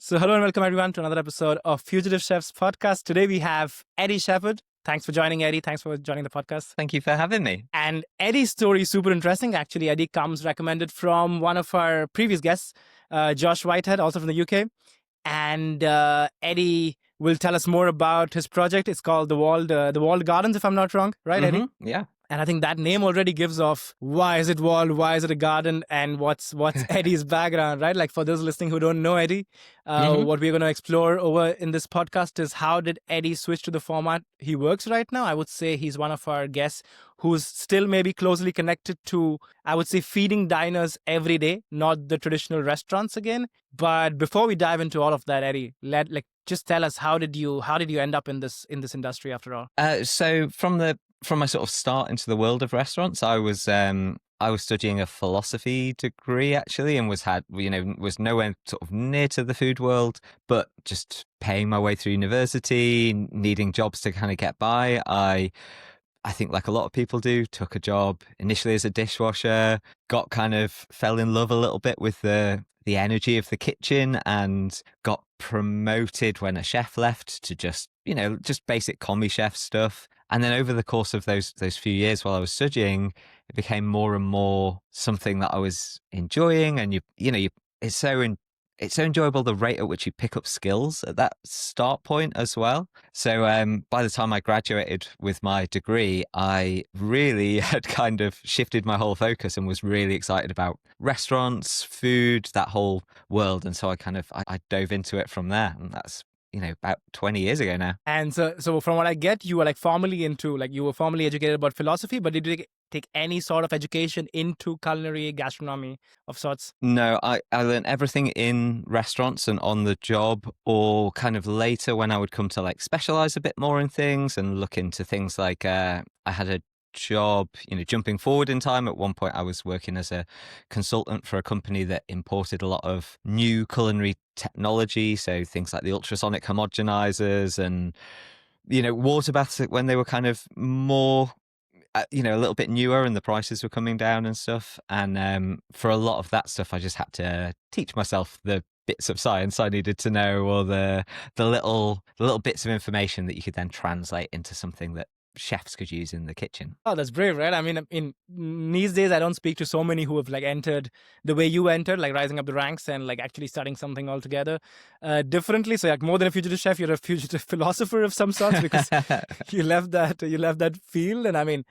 So hello and welcome everyone to another episode of Fugitive Chefs podcast. Today we have Eddie Shepherd. Thanks for joining, Eddie. Thanks for joining the podcast. Thank you for having me. And Eddie's story is super interesting. Actually, Eddie comes recommended from one of our previous guests, Josh Whitehead, also from the UK. And Eddie will tell us more about his project. It's called the Walled Gardens, if I'm not wrong, right, Eddie? Yeah. And I think that name already gives off why is it walled, why is it a garden, and what's Eddie's background, right? Like for those listening who don't know Eddie, what we're going to explore over in this podcast is how did Eddie switch to the format he works right now? I would say he's one of our guests who's still maybe closely connected to, I would say, feeding diners every day, not the traditional restaurants again. But before we dive into all of that, Eddie, just tell us how did you end up in this industry after all? So from my sort of start into the world of restaurants, I was studying a philosophy degree actually, and was nowhere sort of near to the food world, but just paying my way through university, needing jobs to kind of get by. I think like a lot of people do, took a job initially as a dishwasher, fell in love a little bit with the energy of the kitchen, and got promoted when a chef left to just basic commis chef stuff. And then over the course of those few years while I was studying, it became more and more something that I was enjoying. And it's so enjoyable, the rate at which you pick up skills at that start point as well. So by the time I graduated with my degree, I really had kind of shifted my whole focus and was really excited about restaurants, food, that whole world. And so I dove into it from there. And that's about 20 years ago now. And so from what I get, you were formally educated about philosophy, but did you take any sort of education into culinary, gastronomy of sorts? No, I learned everything in restaurants and on the job, or kind of later when I would come to specialize a bit more in things and look into things like I had a job, jumping forward in time. At one point I was working as a consultant for a company that imported a lot of new culinary technology, so things like the ultrasonic homogenizers and water baths when they were kind of more a little bit newer and the prices were coming down and stuff. And for a lot of that stuff I just had to teach myself the bits of science I needed to know, or the little bits of information that you could then translate into something that chefs could use in the kitchen. Oh, that's brave, right? I mean, in these days, I don't speak to so many who have entered the way you entered, rising up the ranks and actually starting something altogether differently. So more than a fugitive chef, you're a fugitive philosopher of some sorts, because you left that field. And I mean,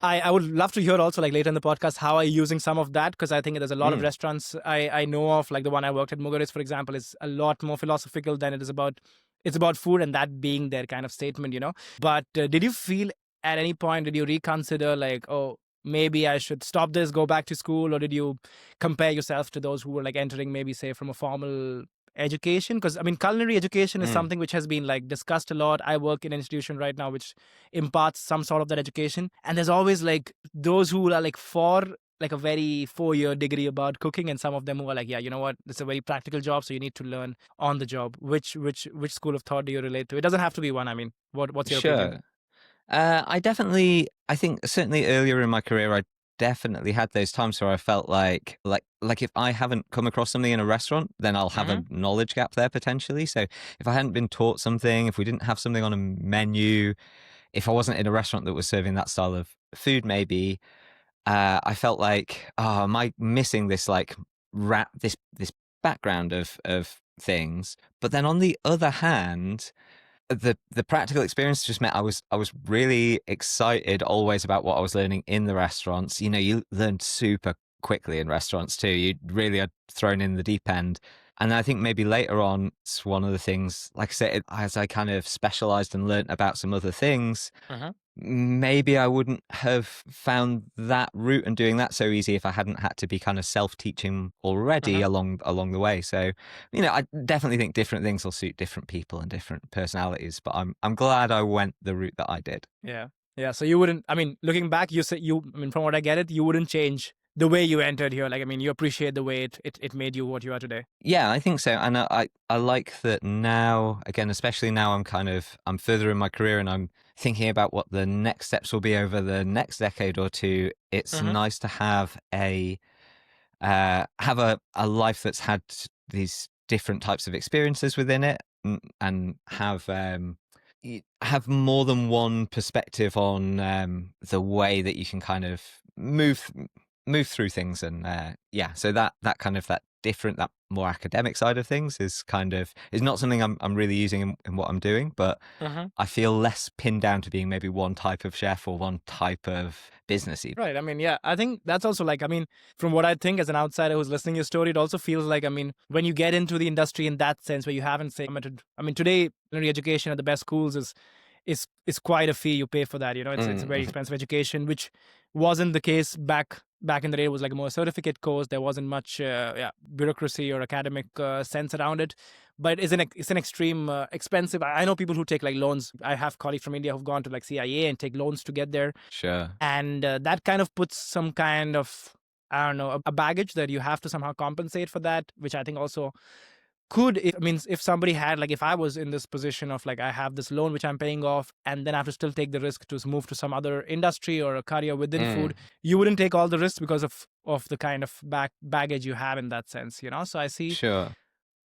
I would love to hear also later in the podcast, how are you using some of that? Because I think there's a lot of restaurants I know of, the one I worked at, Mugaris, for example, is a lot more philosophical than it is about. It's about food and that being their kind of statement, But did you feel at any point, did you reconsider oh, maybe I should stop this, go back to school? Or did you compare yourself to those who were entering maybe say from a formal education? Because I mean, culinary education is something which has been discussed a lot. I work in an institution right now which imparts some sort of that education. And there's always those who are for a very 4-year degree about cooking, and some of them who are yeah, you know what, it's a very practical job, so you need to learn on the job. Which school of thought do you relate to? It doesn't have to be one. I mean, what's your opinion? I think certainly earlier in my career, I definitely had those times where I felt like if I haven't come across something in a restaurant, then I'll have a knowledge gap there potentially. So if I hadn't been taught something, if we didn't have something on a menu, if I wasn't in a restaurant that was serving that style of food, maybe I felt am I missing this this background of things? But then on the other hand, the practical experience just meant I was really excited always about what I was learning in the restaurants. You learn super quickly in restaurants too. You really are thrown in the deep end. And I think maybe later on, it's one of the things, like I said, as I kind of specialized and learned about some other things, maybe I wouldn't have found that route and doing that so easy if I hadn't had to be kind of self-teaching already along the way. So, I definitely think different things will suit different people and different personalities, but I'm glad I went the route that I did. Yeah. Yeah. So you wouldn't, I mean, looking back, from what I get it, you wouldn't change the way you entered here. You appreciate the way it made you what you are today. Yeah, I think so. And I like that now, again, especially now I'm further in my career and I'm thinking about what the next steps will be over the next decade or two. It's nice to have a life that's had these different types of experiences within it, and have more than one perspective on the way that you can kind of move through things. And yeah, so that kind of that different, that more academic side of things is not something I'm really using in what I'm doing, but I feel less pinned down to being maybe one type of chef or one type of business even. Right. I mean, yeah, I think that's also like, I mean, from what I think as an outsider who's listening to your story, it also feels like, I mean, when you get into the industry in that sense where you haven't say committed, I mean, today, culinary education at the best schools is quite a fee you pay for that. You know, it's a very expensive education, which wasn't the case back in the day. It was like a more certificate course. There wasn't much bureaucracy or academic sense around it. But it's an extreme expensive. I know people who take like loans. I have colleagues from India who've gone to like CIA and take loans to get there. Sure. And that kind of puts some kind of, I don't know, a baggage that you have to somehow compensate for that, which I think also could, if somebody had, like, if I was in this position of like, I have this loan which I'm paying off and then I have to still take the risk to move to some other industry or a career within food, you wouldn't take all the risks because of the kind of baggage you have in that sense, you know? So I see Sure.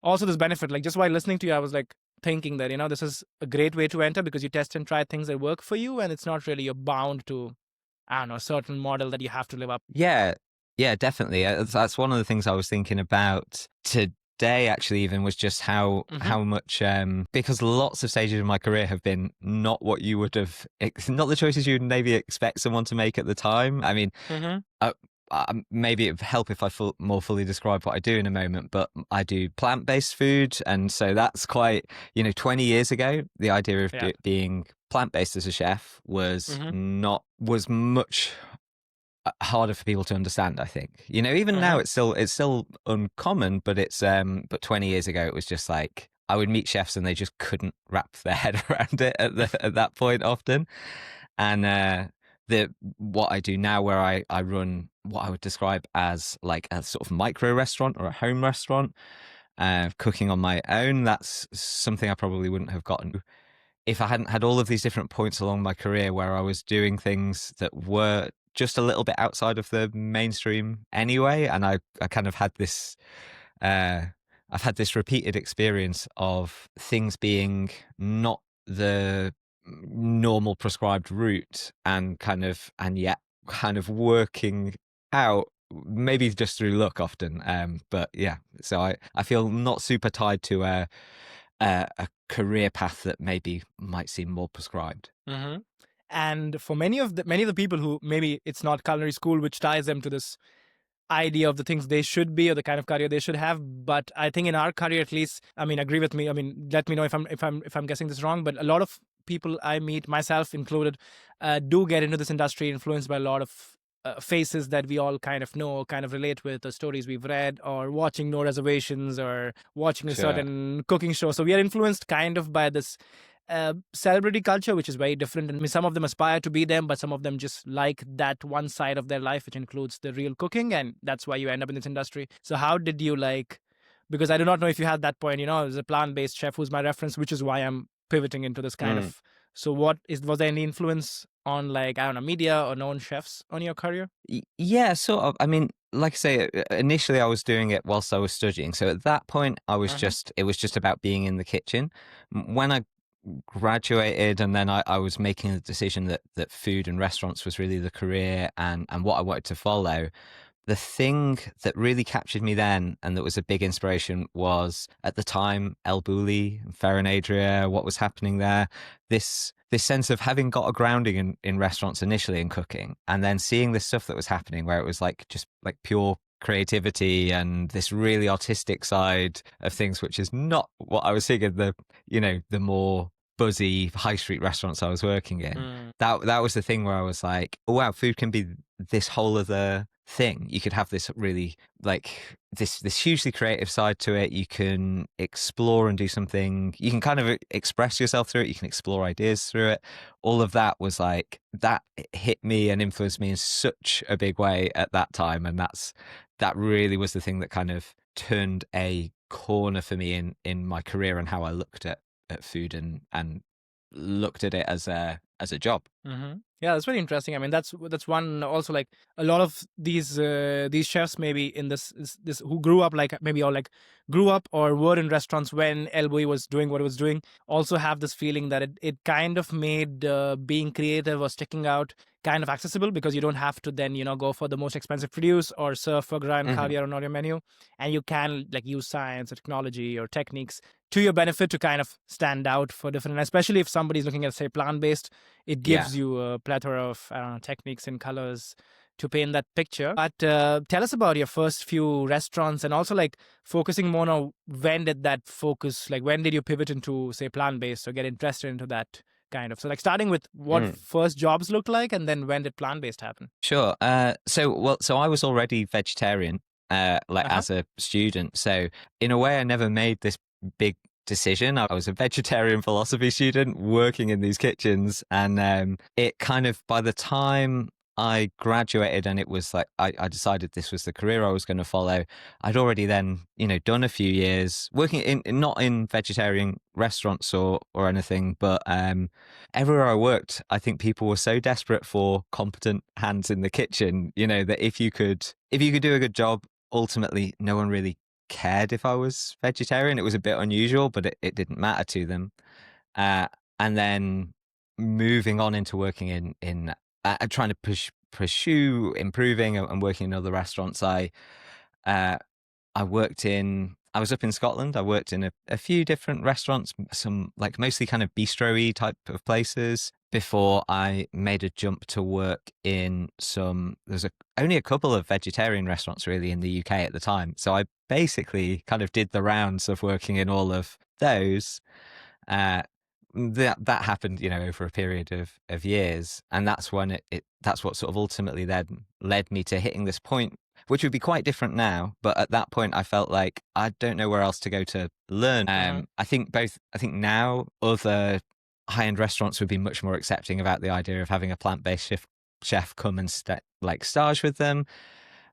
also this benefit, like just while listening to you, I was like thinking that, you know, this is a great way to enter because you test and try things that work for you and it's not really you're bound to, I don't know, a certain model that you have to live up. Yeah, yeah, definitely. That's one of the things I was thinking about today, actually, even was just how much because lots of stages of my career have been not what you would have, not the choices you would maybe expect someone to make at the time. I mean, maybe it'd help if I more fully describe what I do in a moment, but I do plant-based food, and so that's quite, 20 years ago, the idea of being plant-based as a chef was much harder for people to understand, I think. Even now it's still uncommon, but but 20 years ago it was just like I would meet chefs and they just couldn't wrap their head around it at that point often. And what I do now, where I run what I would describe as like a sort of micro restaurant or a home restaurant, cooking on my own, that's something I probably wouldn't have gotten if I hadn't had all of these different points along my career where I was doing things that were just a little bit outside of the mainstream anyway. And I kind of had this, I've had this repeated experience of things being not the normal prescribed route and yet kind of working out, maybe just through luck often. But yeah, so I feel not super tied to a career path that maybe might seem more prescribed. And for many of the people who maybe it's not culinary school which ties them to this idea of the things they should be or the kind of career they should have, but I think in our career at least, I mean, agree with me. I mean, let me know if I'm guessing this wrong, but a lot of people I meet, myself included, do get into this industry influenced by a lot of faces that we all kind of know, kind of relate with, or stories we've read, or watching No Reservations, or watching a certain cooking show. So we are influenced kind of by this celebrity culture, which is very different. And I mean, some of them aspire to be them, but some of them just like that one side of their life, which includes the real cooking, and that's why you end up in this industry. So how did you because I do not know if you had that point, as a plant-based chef who's my reference, which is why I'm pivoting into this kind of. So was there any influence on I don't know, media or known chefs on your career? Yeah, sort of. I mean, like I say, initially I was doing it whilst I was studying. So at that point, it was just about being in the kitchen. When I graduated and then I was making the decision that food and restaurants was really the career and what I wanted to follow. The thing that really captured me then and that was a big inspiration was at the time El Bulli, Ferran Adrià, what was happening there. This sense of having got a grounding in restaurants initially in cooking and then seeing this stuff that was happening where it was just pure creativity and this really artistic side of things, which is not what I was seeing in the more buzzy high street restaurants I was working in. That was the thing where I was like, oh wow, food can be this whole other thing. You could have this really this hugely creative side to it. You can explore and do something. You can kind of express yourself through it. You can explore ideas through it. All of that was that hit me and influenced me in such a big way at that time. And that really was the thing that kind of turned a corner for me in my career and how I looked at food and looked at it as a job. Yeah, that's very interesting. I mean, that's one also, like a lot of these chefs maybe in this who grew up like maybe or like grew up or were in restaurants when El Bulli was doing what it was doing, also have this feeling that it kind of made being creative or sticking out kind of accessible, because you don't have to then go for the most expensive produce or serve for and Hmm. caviar on your menu, and you can like use science or technology or techniques to your benefit to kind of stand out for different, and especially if somebody's looking at, say, plant-based, it Yeah. gives you a plethora of techniques and colors to paint that picture. But tell us about your first few restaurants, and also like focusing more on when did that focus, like when did you pivot into, say, plant-based or get interested into that kind of? So like starting with what first jobs looked like, and then when did plant-based happen? Sure. So I was already vegetarian, like as a student. So in a way, I never made this big decision. I was a vegetarian philosophy student working in these kitchens, and it kind of, by the time I graduated and it was like I decided this was the career I was going to follow, I'd already then done a few years working not in vegetarian restaurants or anything, but everywhere I worked, I think people were so desperate for competent hands in the kitchen, that if you could do a good job, ultimately no one really cared if I was vegetarian. It was a bit unusual, but it didn't matter to them. And then moving on into working in trying to pursue improving and working in other restaurants, I was up in Scotland. I worked in a few different restaurants, some like mostly kind of bistro-y type of places, before I made a jump to work in only a couple of vegetarian restaurants really in the UK at the time. So I basically kind of did the rounds of working in all of those. Uh, that happened, over a period of years, and that's when that's what sort of ultimately then led me to hitting this point, which would be quite different now. But at that point, I felt like I don't know where else to go to learn. I think now other high-end restaurants would be much more accepting about the idea of having a plant-based chef come and stage with them.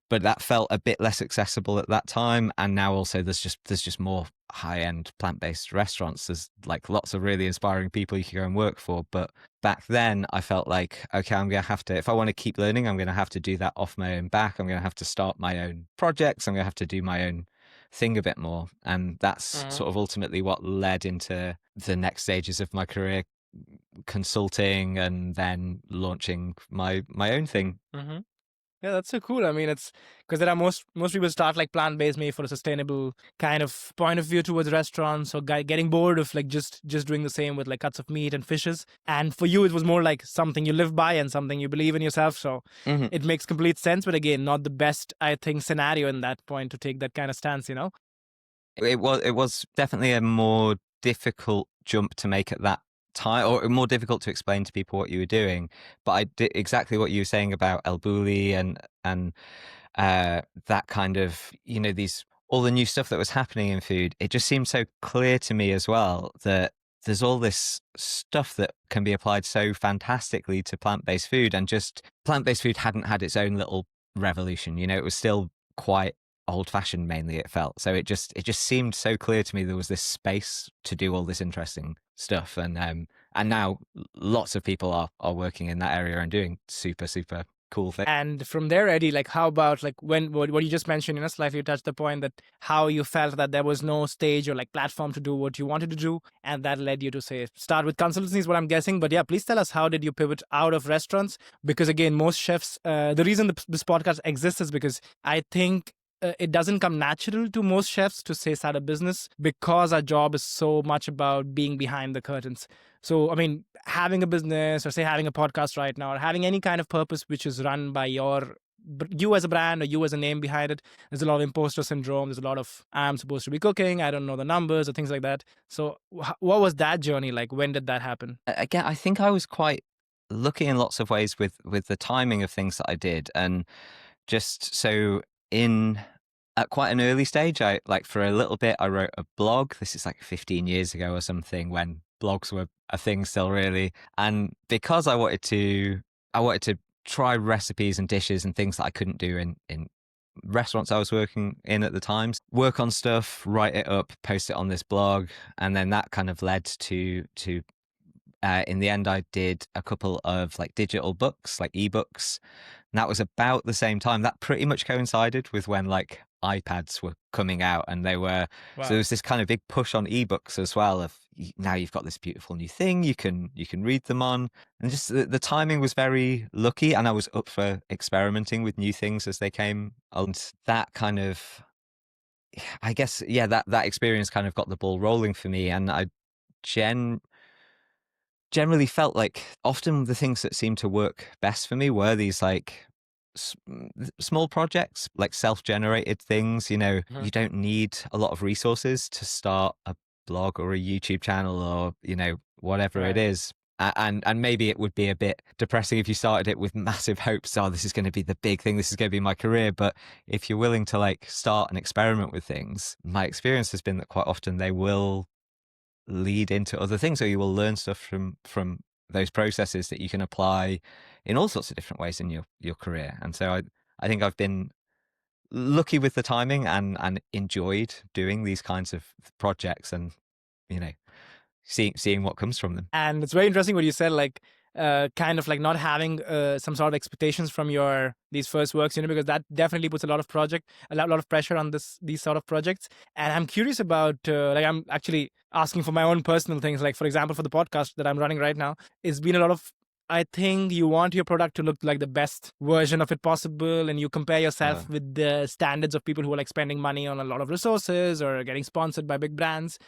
But that felt a bit less accessible at that time, and now also there's just more high-end plant-based restaurants. There's like lots of really inspiring people you can go and work for. But back then I felt like, okay, I'm gonna have to, if I want to keep learning, I'm gonna have to do that off my own back. I'm gonna have to start my own projects. I'm gonna have to do my own thing a bit more, and that's sort of ultimately what led into the next stages of my career, consulting and then launching my own thing. Yeah, that's so cool. I mean, it's because there are most people start like plant based, maybe for a sustainable kind of point of view towards restaurants, or getting bored of like just doing the same with like cuts of meat and fishes. And for you, it was more like something you live by and something you believe in yourself. So it makes complete sense. But again, not the best, I think, scenario in that point to take that kind of stance. It was definitely a more difficult jump to make at that time, or more difficult to explain to people what you were doing. But I did exactly what you were saying about El Bulli and that kind of, these, all the new stuff that was happening in food. It just seemed so clear to me as well that there's all this stuff that can be applied so fantastically to plant-based food, and just plant-based food hadn't had its own little revolution. It was still quite old-fashioned mainly, it felt. So it just seemed so clear to me there was this space to do all this interesting stuff, and now lots of people are working in that area and doing super cool things. And from there, Eddie, like how about like when what you just mentioned, slightly you touched the point that how you felt that there was no stage or like platform to do what you wanted to do, and that led you to say start with consultancy is what I'm guessing. But yeah, please tell us, how did you pivot out of restaurants? Because again, most chefs, the reason this podcast exists is because I think it doesn't come natural to most chefs to say start a business, because our job is so much about being behind the curtains. So, I mean, having a business, or say having a podcast right now, or having any kind of purpose which is run by you as a brand or you as a name behind it, there's a lot of imposter syndrome. There's a lot of, I'm supposed to be cooking, I don't know the numbers, or things like that. So what was that journey like? When did that happen? Again, I think I was quite lucky in lots of ways with the timing of things that I did. And just so at quite an early stage, I like for a little bit, I wrote a blog. This is like 15 years ago or something, when blogs were a thing still, really. And because I wanted to try recipes and dishes and things that I couldn't do in restaurants I was working in at the time, work on stuff, write it up, post it on this blog, and then that kind of led to in the end, I did a couple of like digital books, like ebooks. And that was about the same time. That pretty much coincided with when like iPads were coming out, and so there Wow. was this kind of big push on ebooks as well. Of now you've got this beautiful new thing you can read them on, and just the timing was very lucky, and I was up for experimenting with new things as they came. And that kind of, I guess, yeah, that experience kind of got the ball rolling for me, and I gen generally felt like often the things that seemed to work best for me were these like small projects, like self-generated things. Mhm. You don't need a lot of resources to start a blog or a YouTube channel, or whatever it Right. is. And maybe it would be a bit depressing if you started it with massive hopes. Oh, this is going to be the big thing, this is going to be my career. But if you're willing to like start and experiment with things, my experience has been that quite often they will lead into other things, or you will learn stuff from those processes that you can apply in all sorts of different ways in your career. And so I think I've been lucky with the timing, and enjoyed doing these kinds of projects, and you know seeing what comes from them. And it's very interesting what you said, like kind of like not having some sort of expectations from your these first works, because that definitely puts a lot of lot of pressure on these sort of projects. And I'm curious about like I'm actually asking for my own personal things. Like for example, for the podcast that I'm running right now, it's been a lot of. I think you want your product to look like the best version of it possible, and you compare yourself with the standards of people who are like spending money on a lot of resources or getting sponsored by big brands.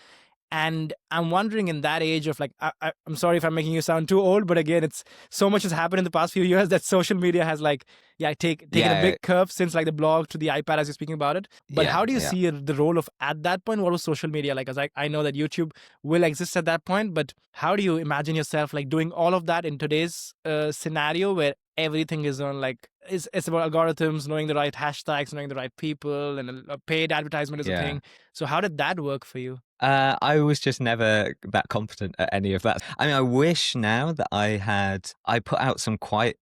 And I'm wondering, in that age of like, I'm sorry if I'm making you sound too old, but again, it's so much has happened in the past few years that social media has like, yeah, taken a Yeah, big curve since like the blog to the iPad, as you're speaking about it. But yeah, how do you yeah. see the role of at that point? What was social media like? As I know that YouTube will exist at that point, but how do you imagine yourself like doing all of that in today's scenario where everything is on like it's about algorithms, knowing the right hashtags, knowing the right people, and a paid advertisement is a Yeah. thing. So how did that work for you? I was just never that competent at any of that. I mean, I wish now that I put out some quite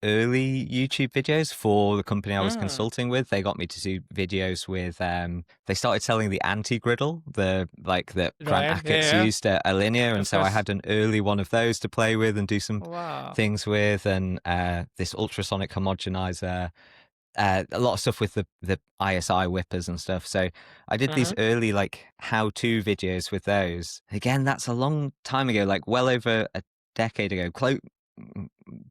early YouTube videos for the company I was Mm. consulting with. They got me to do videos with, they started selling the anti-griddle, the Grant Right. Yeah. Achatz Yeah. used at Alinea. And Of so I course. had an early one of those to play with and do some Wow. things with, and this ultrasonic homogenizer, a lot of stuff with the ISI whippers and stuff. So I did these Mm-hmm. early like how-to videos with those. Again, that's a long time ago, like well over a decade ago.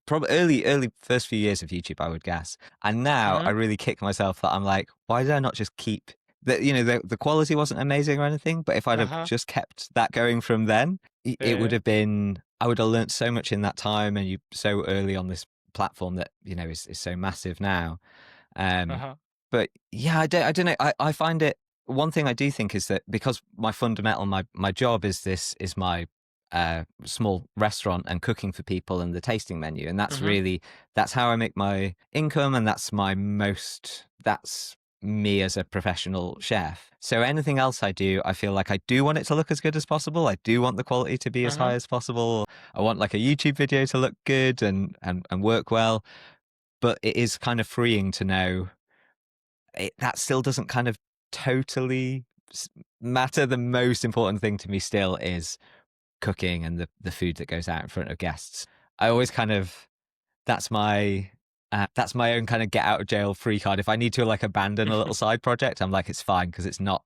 Probably early first few years of YouTube, I would guess. And now I Mm-hmm. really kick myself that I'm like, why did I not just keep that? The quality wasn't amazing or anything, but if I'd have Uh-huh. just kept that going from then, it would Yeah. have been. I would have learned so much in that time, and you so early on this platform that is so massive now. Um, Uh-huh. but yeah, I don't know. I find it, one thing I do think is that because my fundamental, my job is my small restaurant and cooking for people and the tasting menu. And Mm-hmm. that's how I make my income. And that's me as a professional chef. So anything else I do, I feel like I do want it to look as good as possible. I do want the quality to be as Mm-hmm. high as possible. I want like a YouTube video to look good and work well. But it is kind of freeing to know that still doesn't kind of totally matter. The most important thing to me still is cooking and the food that goes out in front of guests. I always kind of, that's my that's my own kind of get out of jail free card. If I need to like abandon a little side project, I'm like, it's fine, because it's not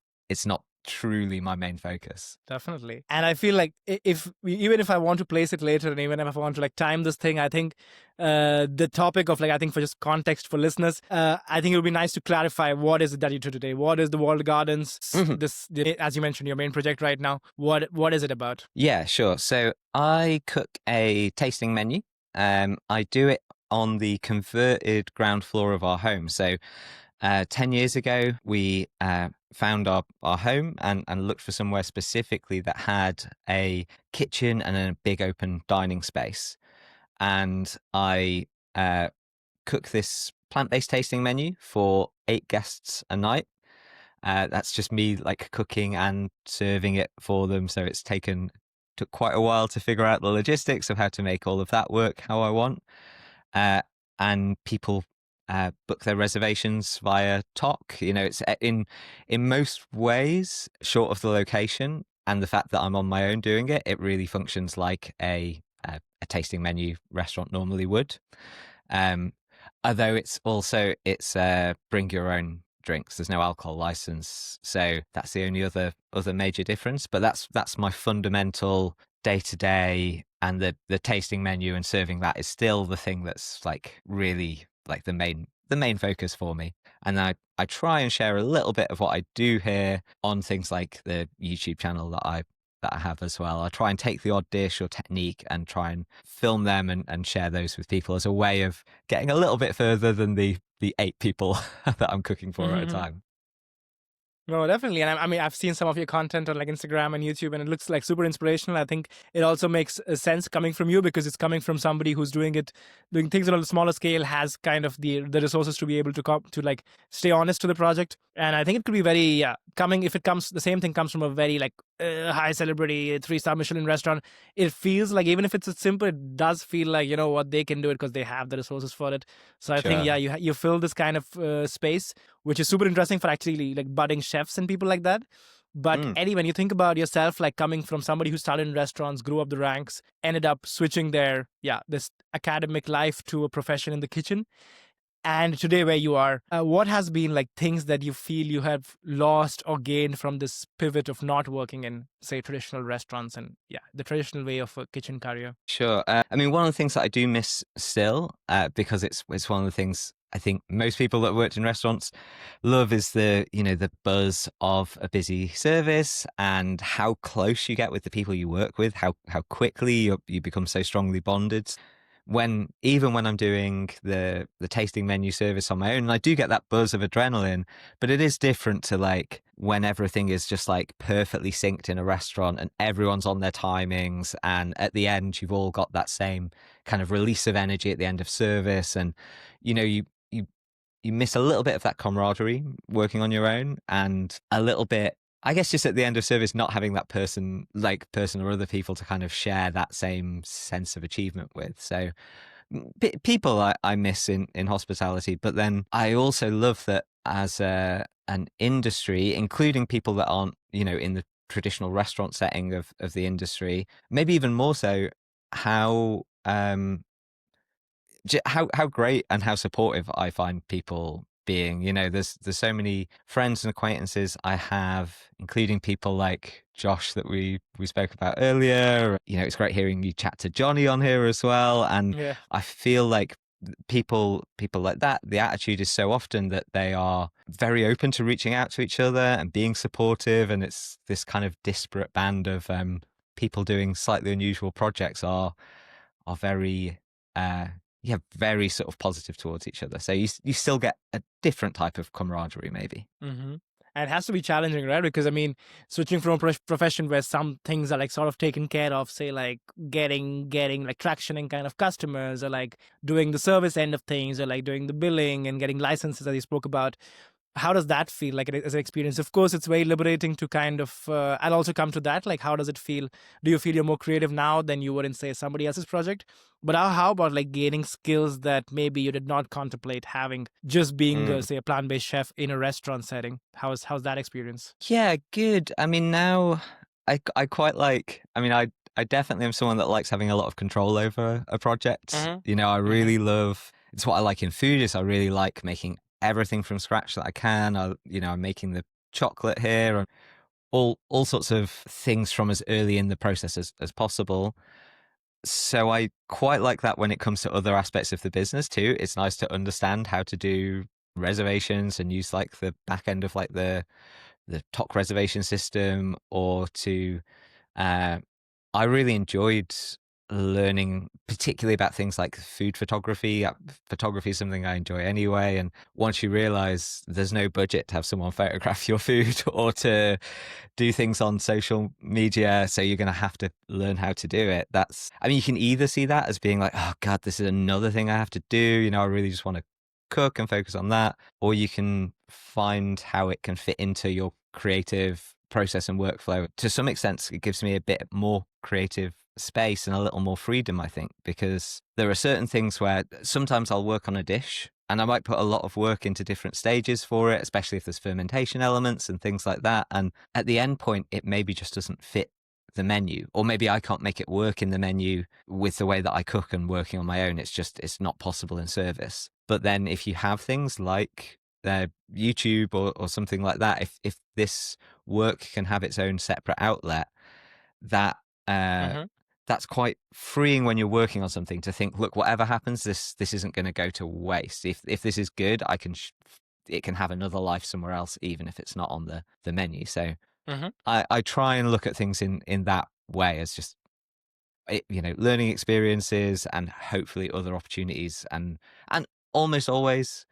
truly my main focus. Definitely. And I feel like if even if I want to place it later, and even if I want to like time this thing, I think the topic of like, I think for just context for listeners, I think it would be nice to clarify what is it that you do today. What is the Walled Gardens? Mhm. As you mentioned, your main project right now. What is it about? Yeah, sure. So I cook a tasting menu. I do it on the converted ground floor of our home. So 10 years ago, we found our home and looked for somewhere specifically that had a kitchen and a big open dining space. And I cook this plant-based tasting menu for 8 guests a night. That's just me like cooking and serving it for them. So took quite a while to figure out the logistics of how to make all of that work how I want. Uh, and people book their reservations via Tock. It's in most ways, short of the location, and the fact that I'm on my own doing it, it really functions like a tasting menu restaurant normally would. Um, Although it's bring your own drinks. There's no alcohol license, so that's the only other major difference. But that's my fundamental day to day, and the tasting menu and serving that is still the thing that's like really like the main focus for me. And I try and share a little bit of what I do here on things like the YouTube channel that I have as well. I try and take the odd dish or technique and try and film them and share those with people as a way of getting a little bit further than the 8 people that I'm cooking for at a time. No, definitely. And I mean, I've seen some of your content on like Instagram and YouTube, and it looks like super inspirational. I think it also makes sense coming from you because it's coming from somebody who's doing things on a smaller scale, has kind of the resources to be able to like stay honest to the project. And I think it could be very coming if it comes the same thing comes from a very like high celebrity 3-star Michelin restaurant. It feels like even if it's simple, it does feel like what they can do it because they have the resources for it. So I think you fill this kind of space, which is super interesting for actually like budding chefs and people like that. But Eddie, when you think about yourself, like coming from somebody who started in restaurants, grew up the ranks, ended up switching this academic life to a profession in the kitchen, and today where you are, what has been like things that you feel you have lost or gained from this pivot of not working in, say, traditional restaurants and the traditional way of a kitchen career? Sure. I mean, one of the things that I do miss still, because it's one of the things I think most people that worked in restaurants love is the buzz of a busy service and how close you get with the people you work with, how quickly you become so strongly bonded. Even when I'm doing the tasting menu service on my own, and I do get that buzz of adrenaline, but it is different to like when everything is just like perfectly synced in a restaurant and everyone's on their timings, and at the end you've all got that same kind of release of energy at the end of service, and you miss a little bit of that camaraderie working on your own, and a little bit, I guess, just at the end of service, not having that person or other people to kind of share that same sense of achievement with. So people I miss in hospitality, but then I also love that as an industry, including people that aren't, in the traditional restaurant setting of the industry, maybe even more so, how great and how supportive I find people being. There's so many friends and acquaintances I have, including people like Josh that we spoke about earlier. It's great hearing you chat to Johnny on here as well. And I feel like people like that, the attitude is so often that they are very open to reaching out to each other and being supportive. And it's this kind of disparate band of people doing slightly unusual projects are very very sort of positive towards each other. So you still get a different type of camaraderie, maybe. Mm-hmm. And it has to be challenging, right? Because I mean, switching from a profession where some things are like sort of taken care of, say like getting like traction and kind of customers, or like doing the service end of things, or like doing the billing and getting licenses that you spoke about. How does that feel like as an experience? Of course, it's very liberating to kind of, I'll also come to that. Like, how does it feel? Do you feel you're more creative now than you were in, say, somebody else's project? But how about like gaining skills that maybe you did not contemplate having, just being, say, a plant-based chef in a restaurant setting? How's that experience? Yeah, good. I mean, now I quite like, I mean, I definitely am someone that likes having a lot of control over a project. I really love, it's what I like in food, is I really like making everything from scratch that I can. I'm making the chocolate here, and all sorts of things from as early in the process as possible. So I quite like that when it comes to other aspects of the business too. It's nice to understand how to do reservations and use like the back end of like the TOC reservation system, or to I really enjoyed learning particularly about things like food photography. Photography is something I enjoy anyway, and once you realize there's no budget to have someone photograph your food or to do things on social media, so you're going to have to learn how to do it. You can either see that as being like, oh god, this is another thing I have to do, I really just want to cook and focus on that, or you can find how it can fit into your creative process and workflow. To some extent, it gives me a bit more creative space and a little more freedom, I think, because there are certain things where sometimes I'll work on a dish and I might put a lot of work into different stages for it, especially if there's fermentation elements and things like that. And at the end point, it maybe just doesn't fit the menu, or maybe I can't make it work in the menu with the way that I cook and working on my own. It's not possible in service. But then if you have things like YouTube or something like that, if this work can have its own separate outlet, that that's quite freeing when you're working on something, to think, look, whatever happens, this isn't going to go to waste. If this is good, it can have another life somewhere else, even if it's not on the menu. So I try and look at things in that way, as just, learning experiences and hopefully other opportunities, and almost always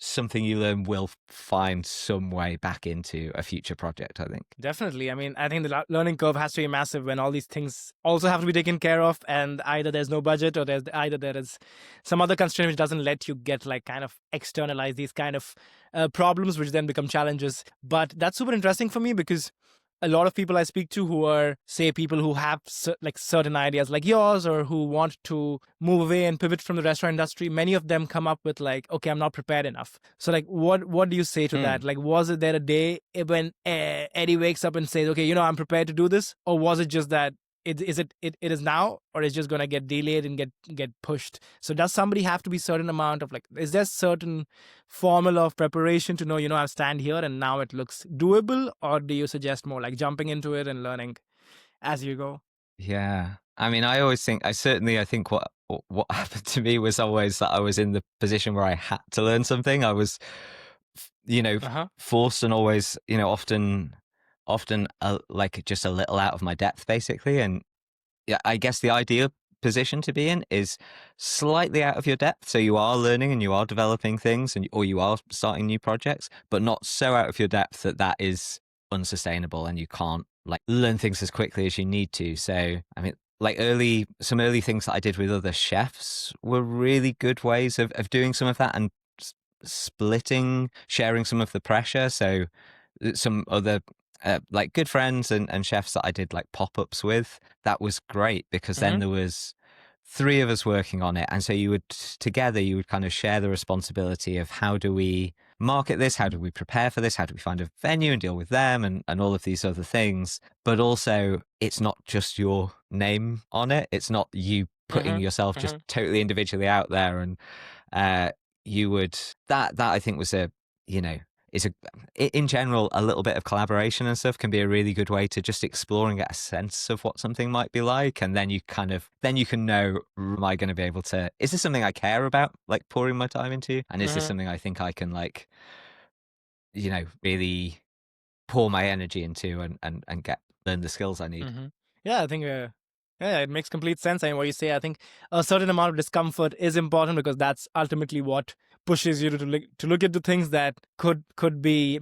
something you learn will find some way back into a future project, I think. Definitely. I mean, I think the learning curve has to be massive when all these things also have to be taken care of, and either there's no budget, or there is some other constraint which doesn't let you get like kind of externalize these kind of problems, which then become challenges. But that's super interesting for me, because a lot of people I speak to who are, say, people who have like certain ideas like yours, or who want to move away and pivot from the restaurant industry, many of them come up with like, okay, I'm not prepared enough. So like, what do you say to that? Like, was it there a day when Eddie wakes up and says, okay, I'm prepared to do this? Or was it just that it is now, or it's just going to get delayed and get pushed? So does somebody have to be certain amount of like, is there certain formula of preparation to know, I stand here and now it looks doable? Or do you suggest more like jumping into it and learning as you go? Yeah. I mean, I think what happened to me was always that I was in the position where I had to learn something. I was, forced, and always, often like just a little out of my depth, basically. And yeah, I guess the ideal position to be in is slightly out of your depth, so you are learning and you are developing things, or you are starting new projects, but not so out of your depth that is unsustainable and you can't like learn things as quickly as you need to. So I mean, like some early things that I did with other chefs were really good ways of doing some of that, and sharing some of the pressure. So some other like good friends and chefs that I did like pop-ups with, that was great, because then there was 3 of us working on it, and so you would kind of share the responsibility of, how do we market this, how do we prepare for this, how do we find a venue and deal with them, and all of these other things. But also, it's not just your name on it, it's not you putting yourself just totally individually out there. And you would that I think was in general, a little bit of collaboration and stuff can be a really good way to just explore and get a sense of what something might be like. And then you can know, am I going to be able to, is this something I care about, like pouring my time into? And is this something I think I can like, really pour my energy into and learn the skills I need? Yeah, I think it makes complete sense. And what you say, I think a certain amount of discomfort is important, because that's ultimately what pushes you to look into things that could be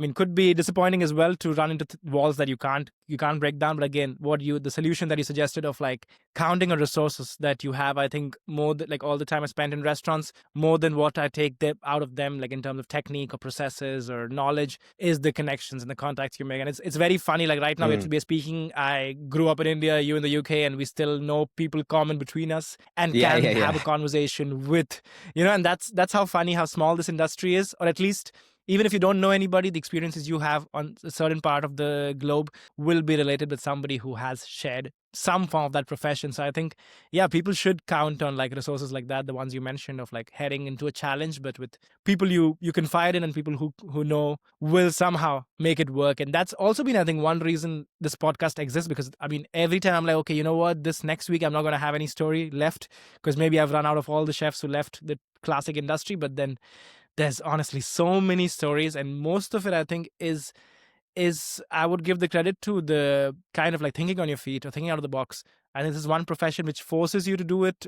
disappointing as well, to run into walls that you can't break down. But again, the solution that you suggested of like counting on resources that you have, I think more than like all the time I spent in restaurants, more than what I take out of them, like in terms of technique or processes or knowledge, is the connections and the contacts you make. And it's very funny, like right now we're speaking, I grew up in India, you in the UK, and we still know people common between us, and have a conversation with, and that's how funny how small this industry is. Or at least, even if you don't know anybody, the experiences you have on a certain part of the globe will be related with somebody who has shared some form of that profession. So I think, people should count on like resources like that, the ones you mentioned, of like heading into a challenge, but with people you confide in, and people who know will somehow make it work. And that's also been, I think, one reason this podcast exists, because I mean, every time I'm like, okay, you know what, this next week I'm not going to have any story left, because maybe I've run out of all the chefs who left the classic industry. But then there's honestly so many stories, and most of it, I think, is I would give the credit to the kind of like thinking on your feet or thinking out of the box. I think this is one profession which forces you to do it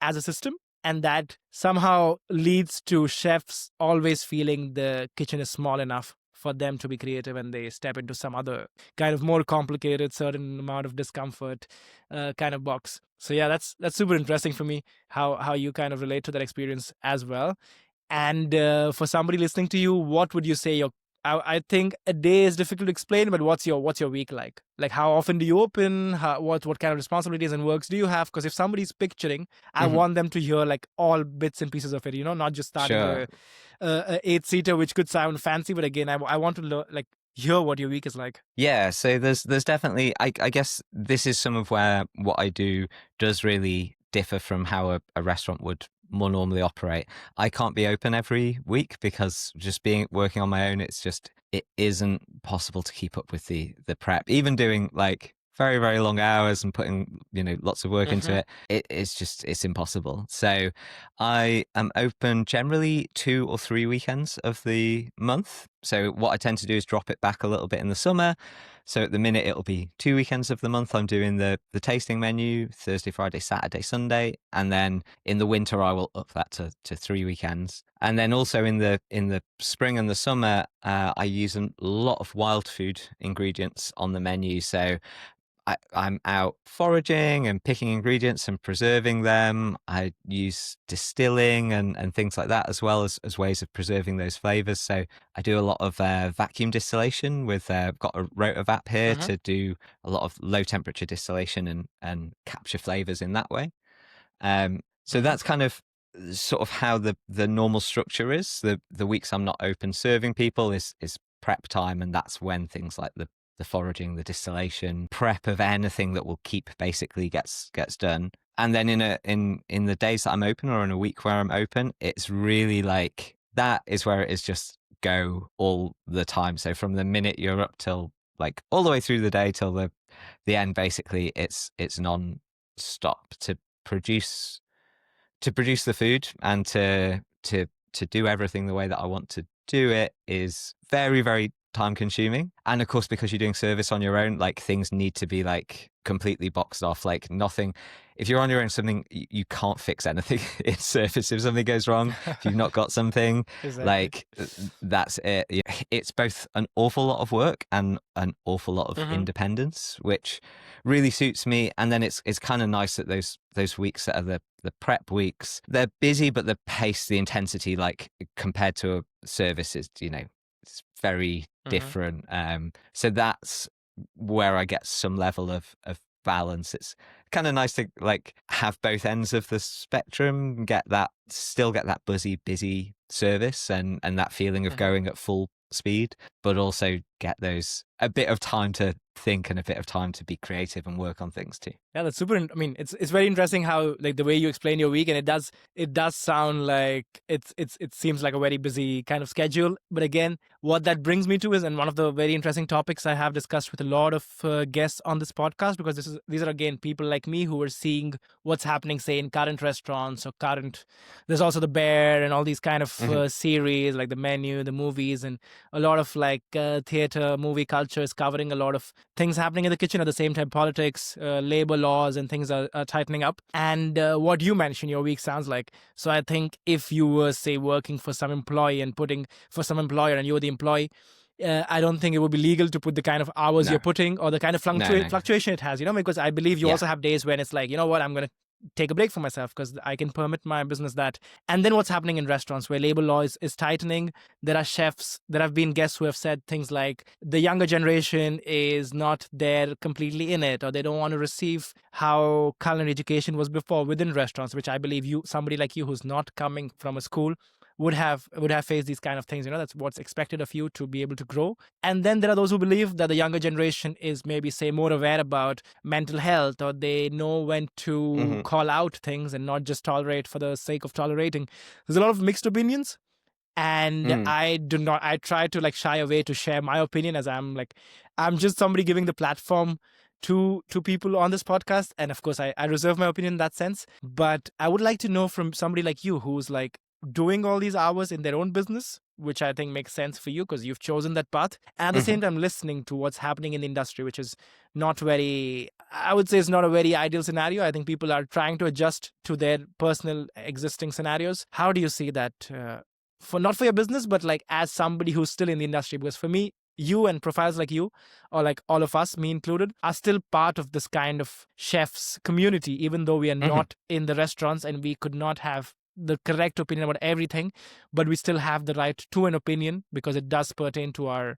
as a system, and that somehow leads to chefs always feeling the kitchen is small enough for them to be creative, and they step into some other kind of more complicated, certain amount of discomfort kind of box. So that's super interesting for me, how you kind of relate to that experience as well. And for somebody listening to you, what would you say your I think a day is difficult to explain, but what's your week like? Like, how often do you open? What kind of responsibilities and works do you have? Because if somebody's picturing, I Mhm. want them to hear like all bits and pieces of it. Not just starting Sure. a 8-seater, which could sound fancy, but again, I want to like hear what your week is like. Yeah, so there's definitely I guess this is some of where what I do does really differ from how a restaurant would more normally operate. I can't be open every week because just being working on my own, it isn't possible to keep up with the prep. Even doing like very, very long hours and putting, lots of work into Mm-hmm. it's impossible. So I am open generally 2 or 3 weekends of the month. So what I tend to do is drop it back a little bit in the summer. So at the minute it'll be 2 weekends of the month. I'm doing the tasting menu Thursday, Friday, Saturday, Sunday, and then in the winter I will up that to 3 weekends. And then also in the spring and the summer, I use a lot of wild food ingredients on the menu. So I'm out foraging and picking ingredients and preserving them. I use distilling and things like that as well as ways of preserving those flavors. So I do a lot of vacuum distillation with got a rotovap here Mm-hmm. to do a lot of low temperature distillation and capture flavors in that way. So Mm-hmm. that's kind of sort of how the normal structure is. The weeks I'm not open serving people is prep time, and that's when things like the foraging, the distillation, prep of anything that will keep basically gets done. And then in the days that I'm open or in a week where I'm open, it's really like that is where it is just go all the time. So from the minute you're up till like all the way through the day till the end, basically it's non-stop produce to produce the food and to do everything the way that I want to do it is very, very time consuming. And of course, because you're doing service on your own, like things need to be like completely boxed off, like nothing. If you're on your own, something you can't fix anything in service. If something goes wrong, if you've not got something, Exactly. like that's it. It's both an awful lot of work and an awful lot of Mm-hmm. independence, which really suits me. And then it's kind of nice that those weeks that are the prep weeks, they're busy, but the pace, the intensity, like compared to a service is, it's very Mm-hmm. different. So that's where I get some level of balance. It's kind of nice to like have both ends of the spectrum, still get that buzzy, busy service and that feeling of Mm-hmm. going at full speed, but also get a bit of time to think and a bit of time to be creative and work on things too. Yeah, that's super. I mean, it's very interesting how like the way you explain your week, and it does sound like it seems like a very busy kind of schedule. But again, what that brings me to is, and one of the very interesting topics I have discussed with a lot of guests on this podcast, because these are again people like me who are seeing what's happening, say in current restaurants or current. There's also the Bear and all these kind of Mhm. series like the Menu, the movies, and a lot of like theater, movie culture is covering a lot of things happening in the kitchen. At the same time, politics, labor laws, and things are tightening up. And what you mentioned, your week sounds like. So I think if you were, say, working for some employee and putting for some employer, and you're the employee, I don't think it would be legal to put the kind of hours No, you're putting or the kind of no. fluctuation it has. Because I believe you Yeah. also have days when it's like, you know what, I'm gonna take a break for myself because I can permit my business that. And then what's happening in restaurants where labor law is tightening? There are chefs, there have been guests who have said things like the younger generation is not there completely in it, or they don't want to receive how culinary education was before within restaurants, which I believe somebody like you who's not coming from a school would have faced these kind of things. That's what's expected of you to be able to grow. And then there are those who believe that the younger generation is maybe, say, more aware about mental health, or they know when to Hmm. call out things and not just tolerate for the sake of tolerating. There's a lot of mixed opinions, and Mm. I try to like shy away to share my opinion, as I'm just somebody giving the platform to people on this podcast. And of course I reserve my opinion in that sense, but I would like to know from somebody like you who's like doing all these hours in their own business, which I think makes sense for you because you've chosen that path, and at the Hmm. same time listening to what's happening in the industry, which is not very, I would say, it's not a very ideal scenario. I think people are trying to adjust to their personal existing scenarios. How do you see that, for not for your business, but like as somebody who's still in the industry? Because for me, you and profiles like you, or like all of us, me included, are still part of this kind of chefs community, even though we are Hmm. not in the restaurants and we could not have the correct opinion about everything, but we still have the right to an opinion because it does pertain to our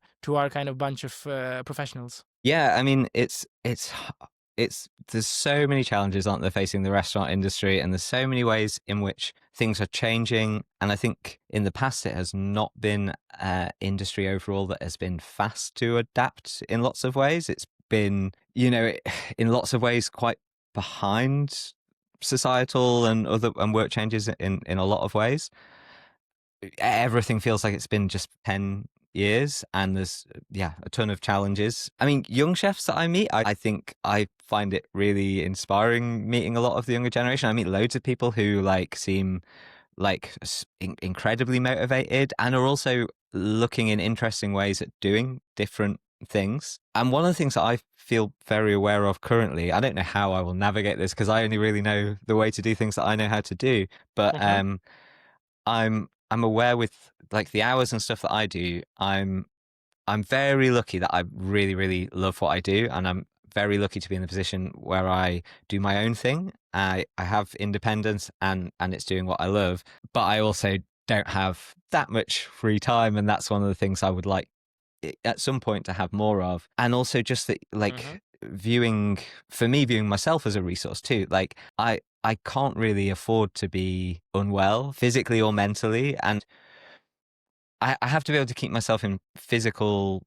kind of bunch of professionals. Yeah, I mean, it's there's so many challenges, aren't there, facing the restaurant industry, and there's so many ways in which things are changing. And I think in the past it has not been industry overall that has been fast to adapt in lots of ways. It's been, in lots of ways quite behind societal and other and work changes in a lot of ways. Everything feels like it's been just 10 years, and there's a ton of challenges. I mean, young chefs that I meet, I think I find it really inspiring meeting a lot of the younger generation. I meet loads of people who like seem like incredibly motivated and are also looking in interesting ways at doing different things. And one of the things that I feel very aware of currently, I don't know how I will navigate this because I only really know the way to do things that I know how to do, but I'm aware with like the hours and stuff that I do, I'm very lucky that I really, really love what I do, and I'm very lucky to be in the position where I do my own thing. I have independence and it's doing what I love, but I also don't have that much free time, and that's one of the things I would like at some point to have more of. And also just that like viewing myself as a resource too. Like I can't really afford to be unwell physically or mentally, and I have to be able to keep myself in physical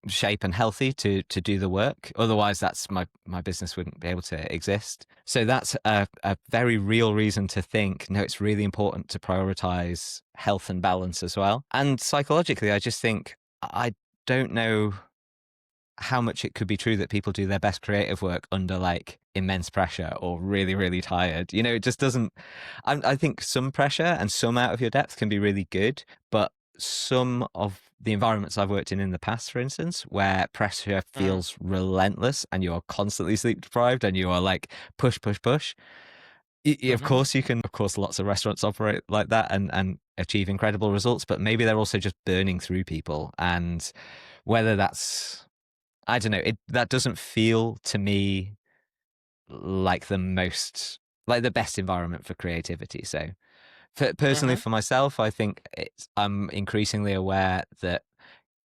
shape and healthy to do the work. Otherwise, that's my business wouldn't be able to exist. So that's a very real reason to think, no, it's really important to prioritize health and balance as well. And psychologically, I just think I don't know how much it could be true that people do their best creative work under like immense pressure or really, really tired. It just doesn't. I think some pressure and some out of your depth can be really good, but some of the environments I've worked in the past, for instance, where pressure feels relentless and you're constantly sleep deprived and you are like push, push, push. Of course, lots of restaurants operate like that and achieve incredible results, but maybe they're also just burning through people. And whether that's, I don't know, that doesn't feel to me like the best environment for creativity. So personally, for myself, I think I'm increasingly aware that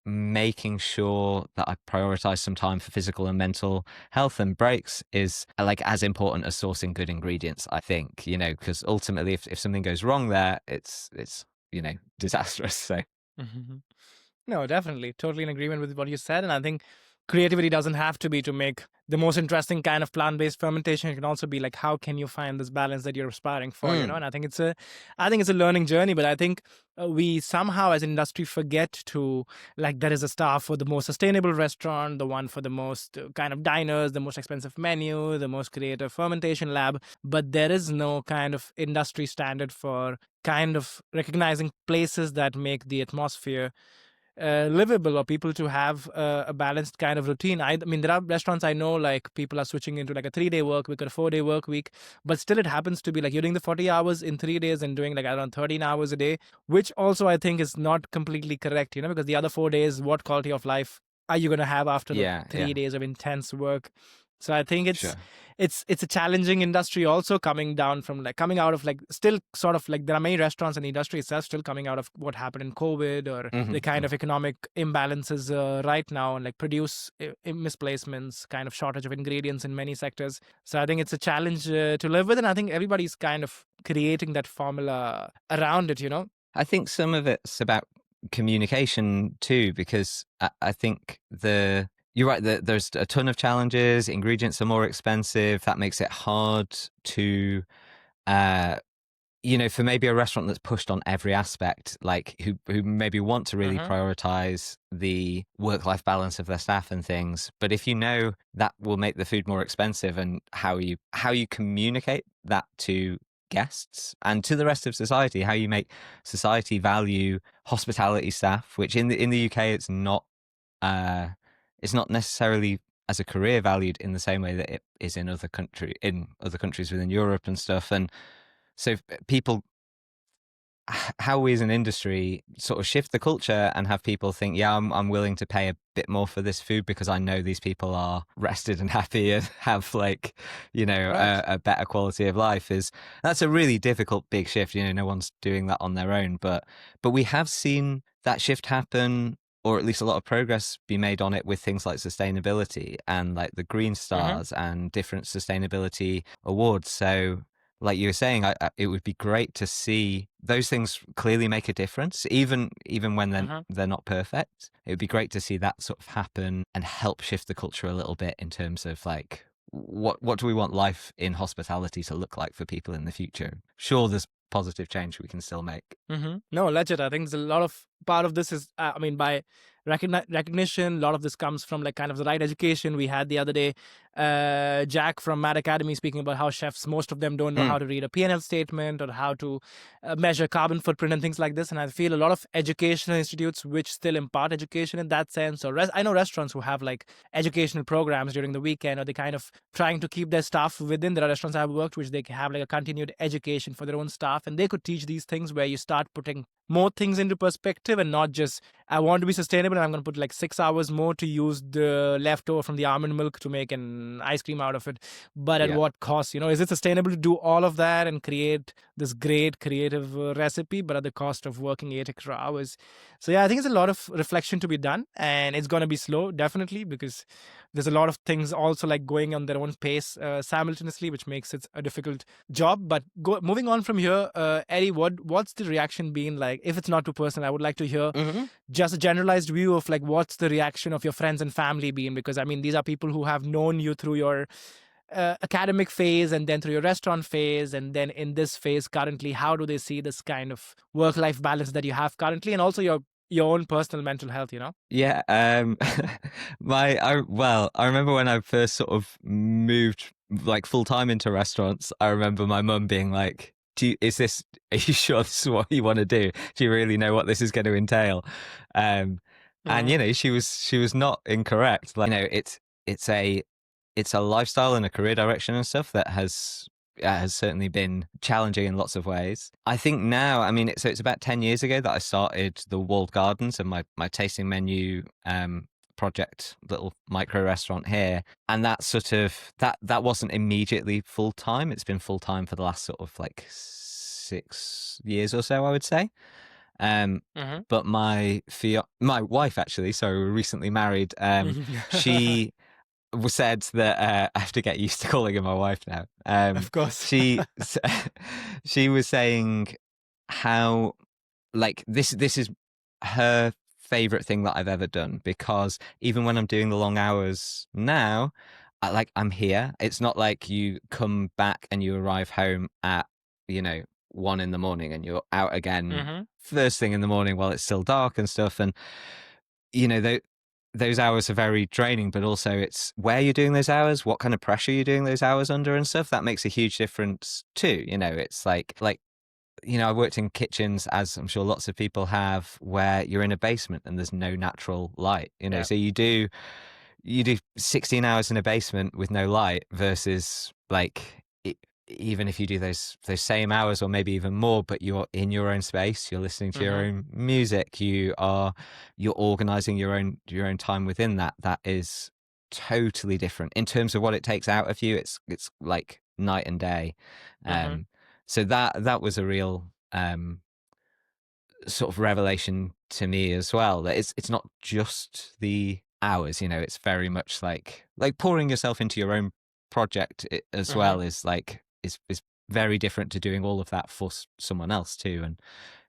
making sure that I prioritize some time for physical and mental health and breaks is like as important as sourcing good ingredients, I think, because ultimately if something goes wrong there, it's disastrous. So No, definitely. Totally in agreement with what you said. And I think creativity doesn't have to be to make the most interesting kind of plant-based fermentation. It can also be like, how can you find this balance that you're aspiring for, And I think it's a learning journey, but I think we somehow as an industry forget to, like, there is a star for the most sustainable restaurant, the one for the most kind of diners, the most expensive menu, the most creative fermentation lab, but there is no kind of industry standard for kind of recognizing places that make the atmosphere livable, or people to have a balanced kind of routine. I mean, there are restaurants I know, like people are switching into like a 3-day work week or a 4-day work week, but still it happens to be like you're doing the 40 hours in 3 days and doing like around 13 hours a day, which also I think is not completely correct, because the other 4 days, what quality of life are you going to have after the 3 days of intense work? So I think it's a challenging industry also, coming out of like still sort of like there are many restaurants in the industry itself still coming out of what happened in COVID or the kind of economic imbalances right now, and like produce misplacements, kind of shortage of ingredients in many sectors. So I think it's a challenge to live with, and I think everybody's kind of creating that formula around it. I think some of it's about communication too, because I think you're right. There's a ton of challenges. Ingredients are more expensive. That makes it hard to, for maybe a restaurant that's pushed on every aspect, like who maybe want to really prioritize the work-life balance of their staff and things. But if that will make the food more expensive, and how you communicate that to guests and to the rest of society, how you make society value hospitality staff, which in the UK it's not necessarily as a career valued in the same way that it is in other countries within Europe and stuff. And so people how we as an industry sort of shift the culture and have people think, yeah, I'm willing to pay a bit more for this food because I know these people are rested and happy and have like, Right. a better quality of life. That's a really difficult big shift. No one's doing that on their own, but we have seen that shift happen, or at least a lot of progress be made on it with things like sustainability and like the green Mm-hmm. stars and different sustainability awards. So like you were saying, it would be great to see those things clearly make a difference, even when Mm-hmm. they're not perfect. It would be great to see that sort of happen and help shift the culture a little bit in terms of like what do we want life in hospitality to look like for people in the future? Sure, there's positive change we can still make. Mm-hmm. No, legit. I think there's a lot of part of this is, I mean, by recognition, a lot of this comes from like kind of the right education. We had the other day, Jack from Mad Academy speaking about how chefs, most of them don't know how Mm, to read a P&L statement or how to measure carbon footprint and things like this. And I feel a lot of educational institutes which still impart education in that sense, or I know restaurants who have like educational programs during the weekend, or they kind of trying to keep their staff within. There are restaurants I've worked which they have like a continued education for their own staff, and they could teach these things where you start putting more things into perspective and not just I want to be sustainable and I'm going to put like 6 hours more to use the leftover from the almond milk to make an ice cream out of it, but at yeah. what cost? Is it sustainable to do all of that and create this great creative recipe but at the cost of working 8 extra hours? So yeah, I think it's a lot of reflection to be done, and it's going to be slow, definitely, because there's a lot of things also like going on their own pace simultaneously, which makes it a difficult job. But moving on from here, Eddie, what's the reaction been like? If it's not too personal, I would like to hear Hmm. just a generalized view of like what's the reaction of your friends and family been, because I mean these are people who have known you through your academic phase and then through your restaurant phase, and then in this phase currently, how do they see this kind of work-life balance that you have currently, and also your own personal mental health? Yeah, I remember when I first sort of moved like full time into restaurants. I remember my mum being like, are you sure this is what you want to do? Do you really know what this is going to entail?" Um, and Mm-hmm. she was not incorrect. Like, it's a lifestyle and a career direction and stuff that has certainly been challenging in lots of ways. I think now, I mean, so it's about 10 years ago that I started the walled gardens and my tasting menu project, little micro restaurant here. And that sort of, that wasn't immediately full time. It's been full time for the last sort of like 6 years or so, I would say. Um, but my wife actually, so we were recently married. Mm-hmm. She said that I have to get used to calling her my wife now. Of course. She she was saying how like this is her favorite thing that I've ever done, because even when I'm doing the long hours now, I'm here. It's not like you come back and you arrive home at 1 in the morning and you're out again Mm-hmm. first thing in the morning while it's still dark and stuff. And you know, those hours are very draining, but also it's where you're doing those hours, what kind of pressure you're doing those hours under and stuff. That makes a huge difference too. It's like I worked in kitchens, as I'm sure lots of people have, where you're in a basement and there's no natural light. Yeah. So you do 16 hours in a basement with no light versus like even if you do those same hours or maybe even more, but you're in your own space, you're listening to your Mm-hmm. own music, you're organizing your own time within that is totally different in terms of what it takes out of you. It's like night and day. Mm-hmm. um so that was a real sort of revelation to me as well, that it's not just the hours. It's very much like pouring yourself into your own project as Mm-hmm. well is very different to doing all of that for someone else too. And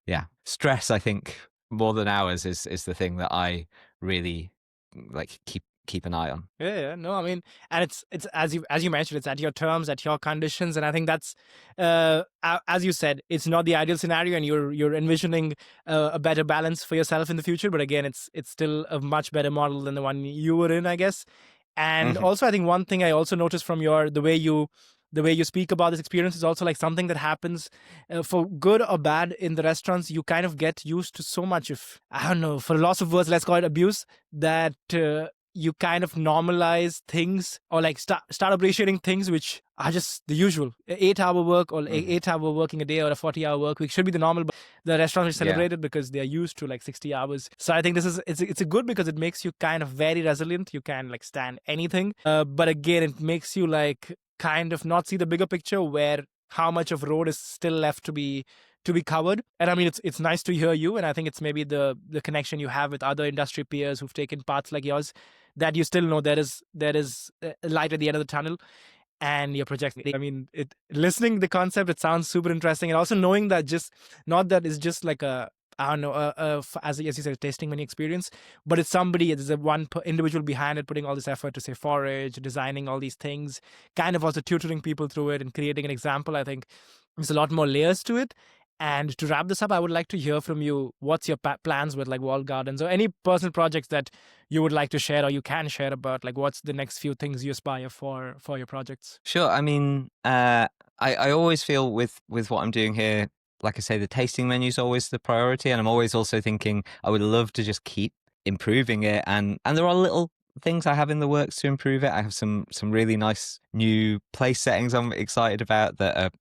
yeah, stress, I think, more than hours is the thing that I really like keep an eye on. Yeah, no, I mean, and it's as you mentioned, it's at your terms, at your conditions, and I think that's as you said, it's not the ideal scenario, and you're envisioning a better balance for yourself in the future. But again, it's still a much better model than the one you were in, I guess. And Hmm. also, I think one thing I also noticed from the way you speak about this experience is also like something that happens for good or bad in the restaurants. You kind of get used to so much of, I don't know, for lots of words, let's call it abuse, that you kind of normalize things or like start appreciating things which are just the usual 8-hour work or 8-hour working a day or a 40-hour work week should be the normal, but the restaurants are celebrated because they're used to like 60 hours. So I think this is it's a good because it makes you kind of very resilient. You can like stand anything, but again it makes you like kind of not see the bigger picture where how much of road is still left to be covered. And I mean, it's nice to hear you, and I think it's maybe the connection you have with other industry peers who've taken paths like yours, that you still know there is a light at the end of the tunnel, and your project. I mean, listening the concept, it sounds super interesting, and also knowing that just not that it's just like a I don't know, as you said, a tasting menu experience, but it's somebody, there's a one individual behind it, putting all this effort to say forage, designing all these things, kind of also tutoring people through it and creating an example. I think there's a lot more layers to it. And to wrap this up, I would like to hear from you. What's your plans with like walled gardens or any personal projects that you would like to share or you can share about? Like, what's the next few things you aspire for your projects? Sure. I mean, I always feel with what I'm doing here, like I say, the tasting menu is always the priority, and I'm always also thinking I would love to just keep improving it, and there are little things I have in the works to improve it. I have some really nice new place settings I'm excited about that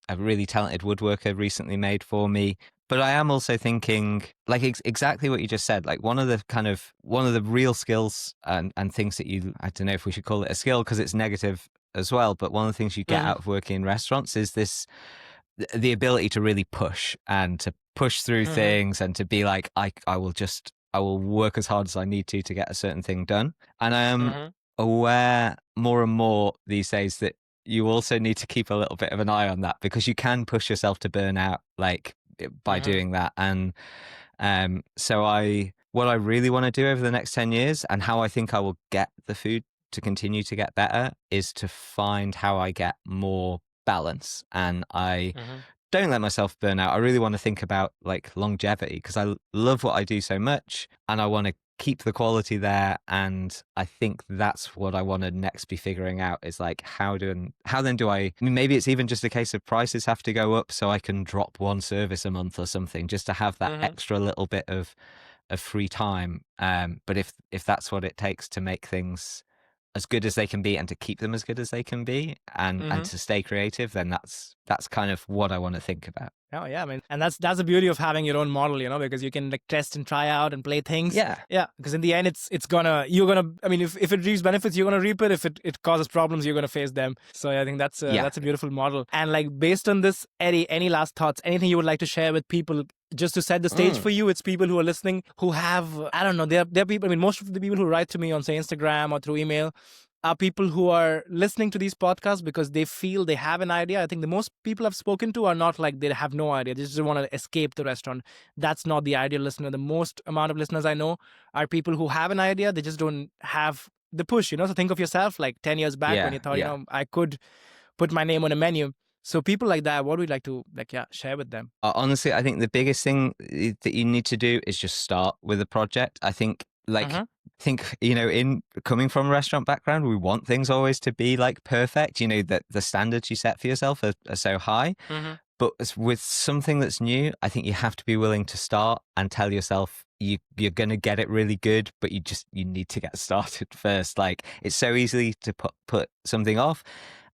a really talented woodworker recently made for me. But I am also thinking, like exactly what you just said, like one of the real skills and things that I don't know if we should call it a skill because it's negative as well, but one of the things you get out of working in restaurants is the ability to really push and to push through things and to be like, I will work as hard as I need to get a certain thing done. And I am aware more and more these days that you also need to keep a little bit of an eye on that because you can push yourself to burn out like by doing that. And so what I really want to do over the next 10 years and how I think I will get the food to continue to get better is to find how I get more balance, and I don't let myself burn out. I really want to think about like longevity because I love what I do so much and I want to keep the quality there. And I think that's what I want to next be figuring out is like how then do I mean, maybe it's even just a case of prices have to go up so I can drop one service a month or something just to have that extra little bit of free time. But if that's what it takes to make things as good as they can be and to keep them as good as they can be and to stay creative, then that's kind of what I want to think about. Oh yeah, I mean, and that's the beauty of having your own model, because you can like test and try out and play things. Yeah. Because in the end, you're gonna. I mean, if it reaps benefits, you're gonna reap it. If it causes problems, you're gonna face them. So I think that's a beautiful model. And like based on this, Eddie, any last thoughts? Anything you would like to share with people? Just to set the stage for you, it's people who are listening who have, I don't know, they're people, I mean, most of the people who write to me on, say, Instagram or through email are people who are listening to these podcasts because they feel they have an idea. I think the most people I've spoken to are not like they have no idea. They just want to escape the restaurant. That's not the ideal listener. The most amount of listeners I know are people who have an idea. They just don't have the push, So think of yourself like 10 years back when you thought, I could put my name on a menu. So people like that, what would we like to share with them? Honestly, I think the biggest thing that you need to do is just start with a project. I think in coming from a restaurant background, we want things always to be like perfect, that the standards you set for yourself are so high. But with something that's new, I think you have to be willing to start and tell yourself you're going to get it really good, but you need to get started first. Like it's so easy to put something off.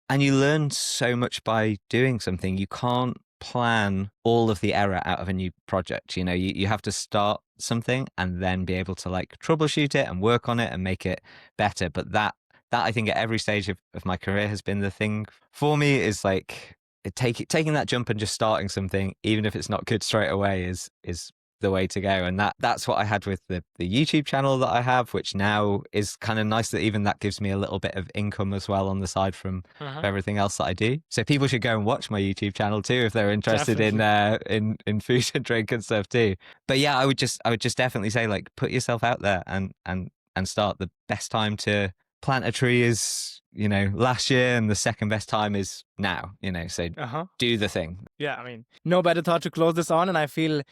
And you learn so much by doing something. You can't plan all of the error out of a new project. You have to start something and then be able to like troubleshoot it and work on it and make it better. But that I think at every stage of my career has been the thing for me is like taking that jump and just starting something, even if it's not good straight away, is the way to go. And that's what I had with the YouTube channel that I have, which now is kind of nice that even that gives me a little bit of income as well on the side from everything else that I do. So people should go and watch my YouTube channel too if they're interested in food and drink and stuff too. But yeah, I would just definitely say like put yourself out there and start. The best time to plant a tree is last year, and the second best time is now, so do the thing. Yeah, I mean, no better thought to close this on. And I think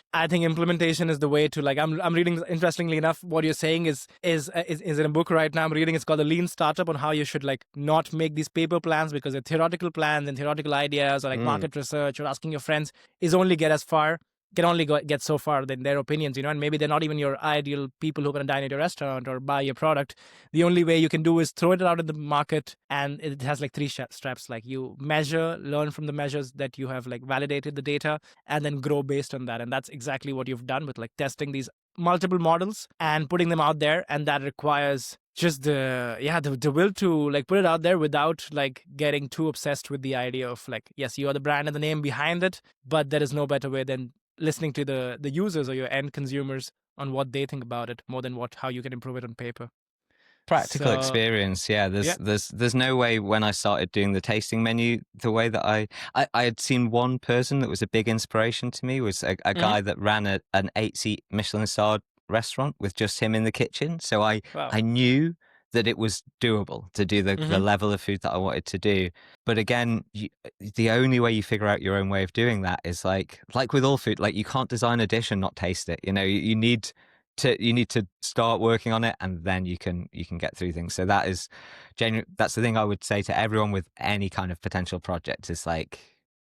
implementation is the way to, like, I'm reading, interestingly enough, what you're saying is in a book right now I'm reading. It's called The Lean Startup, on how you should like not make these paper plans, because the theoretical plans and theoretical ideas or like market research or asking your friends is only get as far. can only get so far in their opinions, and maybe they're not even your ideal people who are going to dine at your restaurant or buy your product. The only way you can do is throw it out in the market, and it has like three steps. Like you measure, learn from the measures that you have like validated the data, and then grow based on that. And that's exactly what you've done with like testing these multiple models and putting them out there. And that requires just the will to like put it out there without like getting too obsessed with the idea of like, yes, you are the brand and the name behind it, but there is no better way than listening to the users or your end consumers on what they think about it more than how you can improve it on paper. Practical experience. Yeah, there's no way when I started doing the tasting menu, the way that I had seen one person that was a big inspiration to me was a guy that ran an 8-seat Michelin starred restaurant with just him in the kitchen. So I knew that it was doable to do the level of food that I wanted to do. But again, the only way you figure out your own way of doing that is like with all food, like you can't design a dish and not taste it. You need to start working on it, and then you can get through things. So that's the thing I would say to everyone with any kind of potential project is like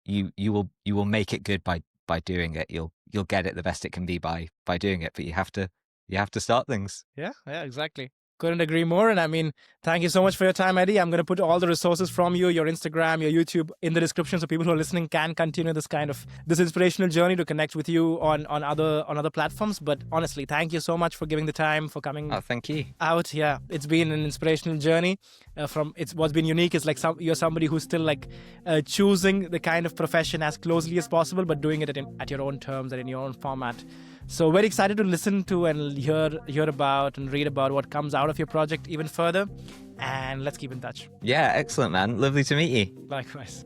you will make it good by doing it. You'll get it the best it can be by doing it, but you have to start things. Yeah, exactly. Couldn't agree more. And I mean, thank you so much for your time, Eddie. I'm going to put all the resources from you, your Instagram, your YouTube in the description, so people who are listening can continue this inspirational journey to connect with you on other platforms. But honestly, thank you so much for giving the time, for coming. Oh, thank you. Out. Yeah, it's been an inspirational journey. What's been unique is like you're somebody who's still like choosing the kind of profession as closely as possible, but doing it at your own terms and in your own format. So very excited to listen to and hear about and read about what comes out of your project even further. And let's keep in touch. Yeah, excellent, man. Lovely to meet you. Likewise.